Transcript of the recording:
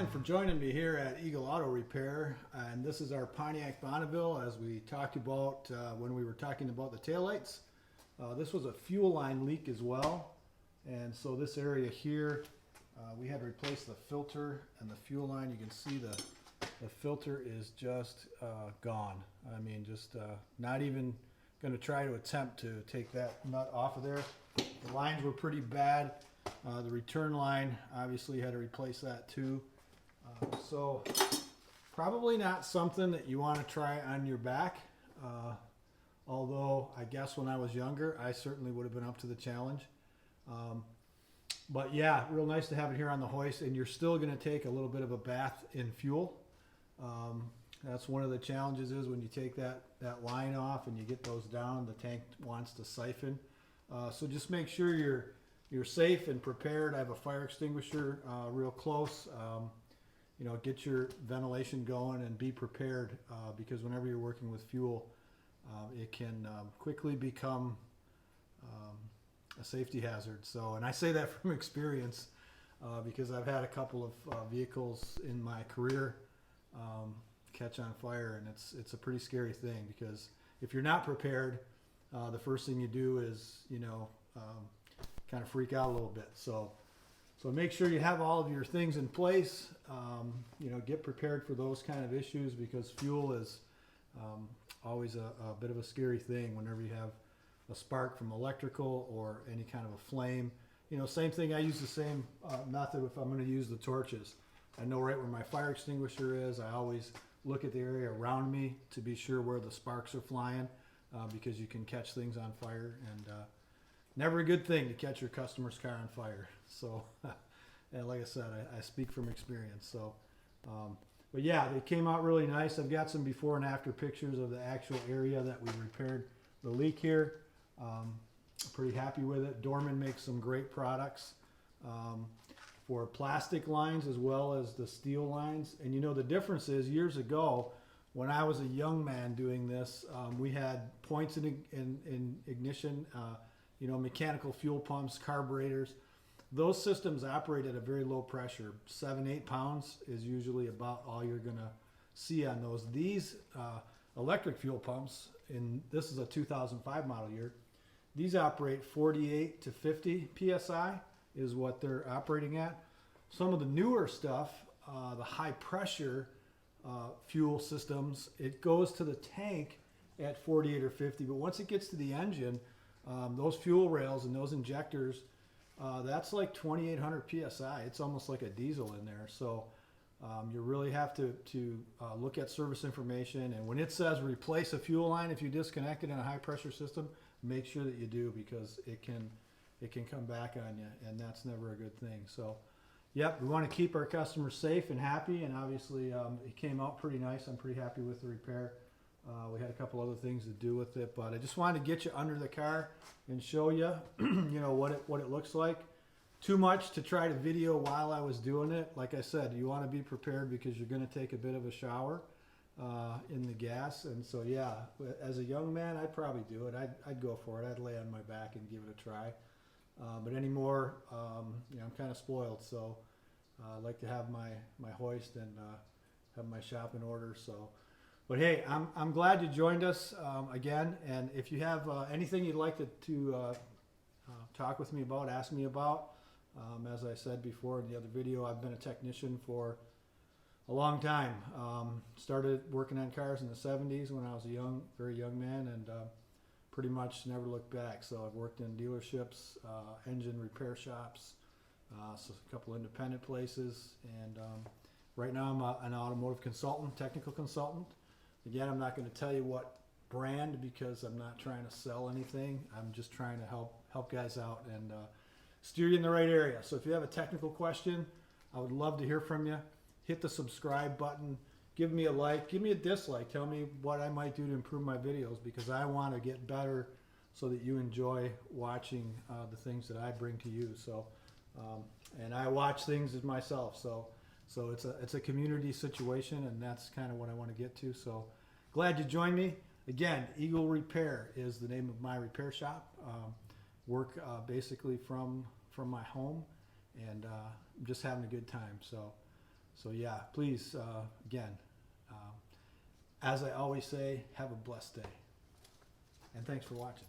again for joining me here at Eagle Auto Repair, and this is our Pontiac Bonneville, as we talked about when we were talking about the taillights. This was a fuel line leak as well, and so this area here, we had to replace the filter and the fuel line. You can see the filter is just gone. I mean, just not even going to try to attempt to take that nut off of there. The lines were pretty bad. The return line, obviously had to replace that too. So probably not something that you want to try on your back. Although I guess when I was younger, I certainly would have been up to the challenge. But yeah, real nice to have it here on the hoist, and you're still going to take a little bit of a bath in fuel. That's one of the challenges is when you take that line off and you get those down, the tank wants to siphon. So just make sure you're safe and prepared. I have a fire extinguisher real close. You know, get your ventilation going and be prepared because whenever you're working with fuel, it can quickly become a safety hazard. So, and I say that from experience because I've had a couple of vehicles in my career catch on fire, and it's a pretty scary thing because if you're not prepared, the first thing you do is, you know, kind of freak out a little bit. So make sure you have all of your things in place. You know, get prepared for those kind of issues because fuel is always a bit of a scary thing whenever you have a spark from electrical or any kind of a flame. You know, same thing. I use the same method if I'm going to use the torches. I know right where my fire extinguisher is. I always look at the area around me to be sure where the sparks are flying because you can catch things on fire, and never a good thing to catch your customer's car on fire. So, and like I said, I speak from experience. So, but yeah, they came out really nice. I've got some before and after pictures of the actual area that we repaired the leak here. Pretty happy with it. Dorman makes some great products for plastic lines as well as the steel lines. And you know, the difference is years ago, when I was a young man doing this, we had points in ignition, you know, mechanical fuel pumps, carburetors. Those systems operate at a very low pressure. 7-8 pounds is usually about all you're going to see on those. These electric fuel pumps, and this is a 2005 model year, these operate 48 to 50 psi is what they're operating at. Some of the newer stuff, the high pressure fuel systems, it goes to the tank at 48 or 50, but once it gets to the engine, those fuel rails and those injectors, that's like 2,800 psi. It's almost like a diesel in there. So you really have to look at service information, and when it says replace a fuel line if you disconnect it in a high pressure system, make sure that you do, because it can come back on you, and that's never a good thing. So yep, we want to keep our customers safe and happy, and obviously it came out pretty nice. I'm pretty happy with the repair. We had a couple other things to do with it, but I just wanted to get you under the car and show you, you know, what it looks like. Too much to try to video while I was doing it. Like I said, you want to be prepared because you're going to take a bit of a shower in the gas. And so, yeah, as a young man, I'd probably do it. I'd go for it. I'd lay on my back and give it a try. But anymore, you know, I'm kind of spoiled. So I like to have my hoist and have my shop in order. So. But hey, I'm glad you joined us again. And if you have anything you'd like to talk with me about, ask me about. As I said before in the other video, I've been a technician for a long time. Started working on cars in the 70s when I was a very young man, and pretty much never looked back. So I've worked in dealerships, engine repair shops, so a couple independent places, and right now I'm an automotive consultant, technical consultant. Again, I'm not going to tell you what brand because I'm not trying to sell anything. I'm just trying to help guys out and steer you in the right area. So if you have a technical question, I would love to hear from you. Hit the subscribe button. Give me a like. Give me a dislike. Tell me what I might do to improve my videos, because I want to get better so that you enjoy watching the things that I bring to you. So, and I watch things as myself. So it's a community situation, and that's kind of what I want to get to. So glad you joined me. Again, Eagle Repair is the name of my repair shop. Work basically from my home, and I'm just having a good time. So So yeah, please, again, as I always say, have a blessed day. And thanks for watching.